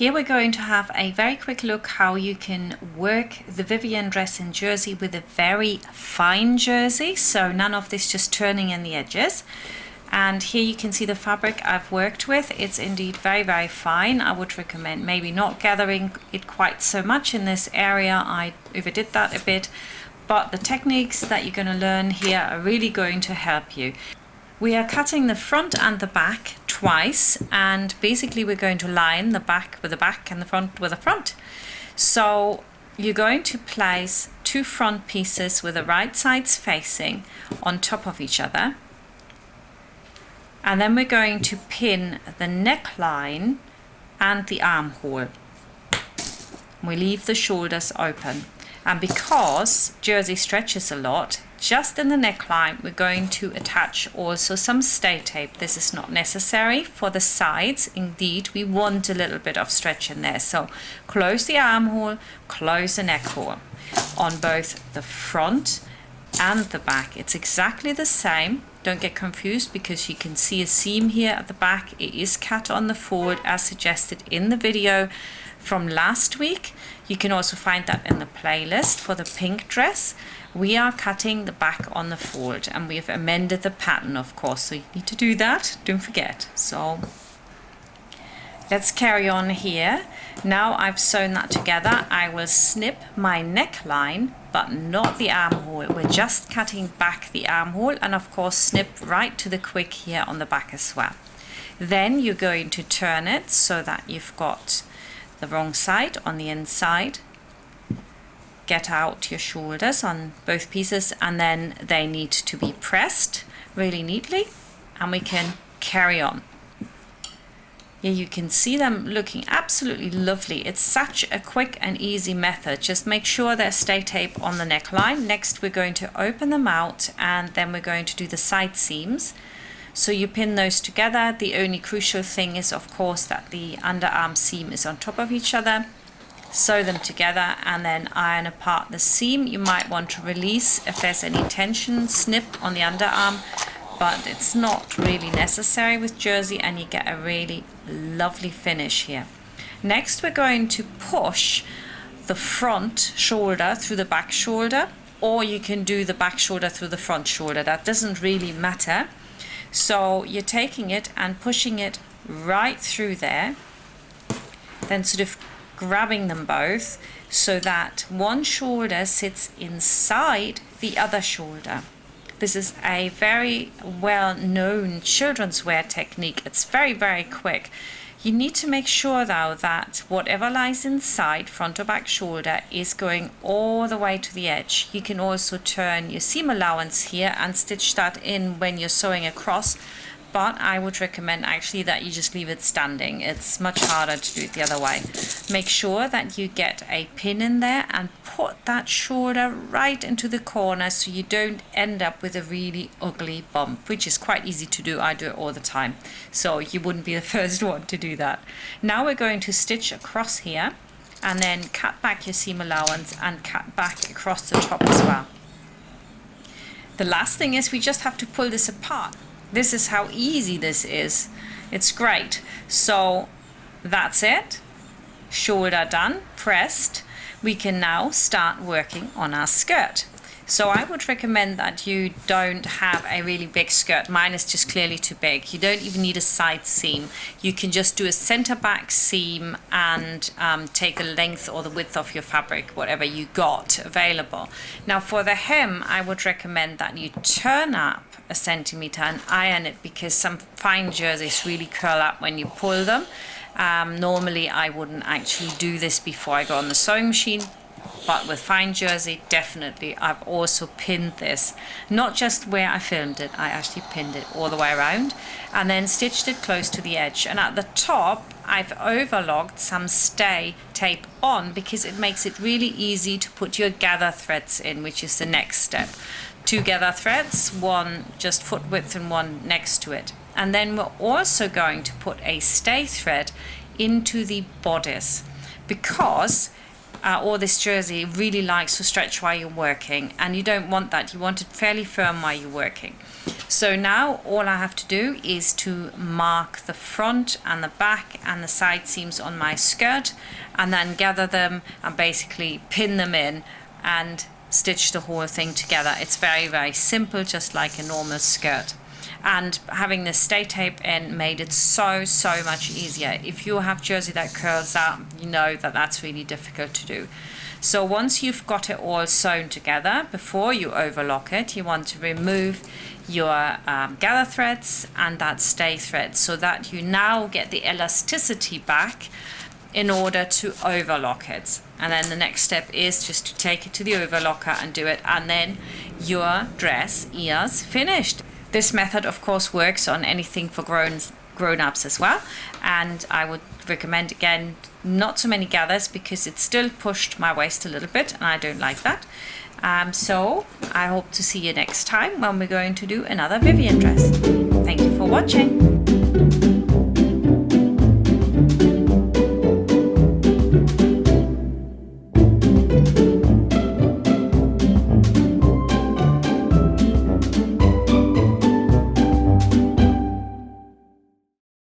Here we're going to have a very quick look how you can work the Vivienne dress in jersey with a very fine jersey, so none of this just turning in the edges. And here you can see the fabric I've worked with. It's indeed very, very fine. I would recommend maybe not gathering it quite so much in this area. I overdid that a bit, but the techniques that you're going to learn here are really going to help you. We are cutting the front and the back twice, and basically we're going to line the back with the back and the front with the front. So you're going to place two front pieces with the right sides facing on top of each other, and then we're going to pin the neckline and the armhole. We leave the shoulders open, and because jersey stretches a lot, just in the neckline we're going to attach also some stay tape. This is not necessary for the sides. Indeed, we want a little bit of stretch in there, so close the armhole, close the neck hole on both the front and the back. It's exactly the same. Don't get confused because you can see a seam here at the back. It is cut on the fold as suggested in the video from last week. You can also find that in the playlist for the pink dress. We are cutting the back on the fold, and we have amended the pattern, of course, so you need to do that, don't forget. So let's carry on here. Now I've sewn that together, I will snip my neckline but not the armhole. We're just cutting back the armhole, and of course snip right to the quick here on the back as well. Then you're going to turn it so that you've got the wrong side on the inside. Get out your shoulders on both pieces, and then they need to be pressed really neatly, and we can carry on. Here you can see them looking absolutely lovely. It's such a quick and easy method. Just make sure there's stay tape on the neckline. Next we're going to open them out, and then we're going to do the side seams. So you pin those together. The only crucial thing is of course that the underarm seam is on top of each other. Sew them together and then iron apart the seam. You might want to release if there's any tension, snip on the underarm, but it's not really necessary with jersey, and you get a really lovely finish here. Next we're going to push the front shoulder through the back shoulder, or you can do the back shoulder through the front shoulder. That doesn't really matter. So you're taking it and pushing it right through there, then sort of grabbing them both so that one shoulder sits inside the other shoulder. This is a very well-known children's wear technique. It's very, very quick. You need to make sure though that whatever lies inside, front or back shoulder, is going all the way to the edge. You can also turn your seam allowance here and stitch that in when you're sewing across, but I would recommend actually that you just leave it standing. It's much harder to do it the other way. Make sure that you get a pin in there and put that shoulder right into the corner so you don't end up with a really ugly bump, which is quite easy to do. I do it all the time, so you wouldn't be the first one to do that. Now we're going to stitch across here and then cut back your seam allowance and cut back across the top as well. The last thing is we just have to pull this apart. This is how easy this is. It's great. So that's it. Shoulder done, pressed. We can now start working on our skirt. So I would recommend that you don't have a really big skirt. Mine is just clearly too big. You don't even need a side seam. You can just do a center back seam and take the length or the width of your fabric, whatever you got available. Now for the hem, I would recommend that you turn up a centimeter and iron it, because some fine jerseys really curl up when you pull them. Normally I wouldn't actually do this before I go on the sewing machine, but with fine jersey definitely. I've also pinned this, not just where I filmed it, I actually pinned it all the way around and then stitched it close to the edge. And at the top I've overlocked some stay tape on because it makes it really easy to put your gather threads in, which is the next step. 2 gather threads, one just foot width and one next to it. And then we're also going to put a stay thread into the bodice, because all this jersey really likes to stretch while you're working, and you don't want that. You want it fairly firm while you're working. So now all I have to do is to mark the front and the back and the side seams on my skirt, and then gather them and basically pin them in and stitch the whole thing together. It's very, very simple, just like a normal skirt. And having the stay tape in made it so much easier. If you have jersey that curls out, you know that that's really difficult to do. So once you've got it all sewn together, before you overlock it, you want to remove your gather threads and that stay thread, so that you now get the elasticity back in order to overlock it. And then the next step is just to take it to the overlocker and do it, and then your dress is finished. This method of course works on anything for grown-ups as well, and I would recommend, again, not so many gathers because it still pushed my waist a little bit and I don't like that. So I hope to see you next time when we're going to do another Vivienne dress. Thank you for watching.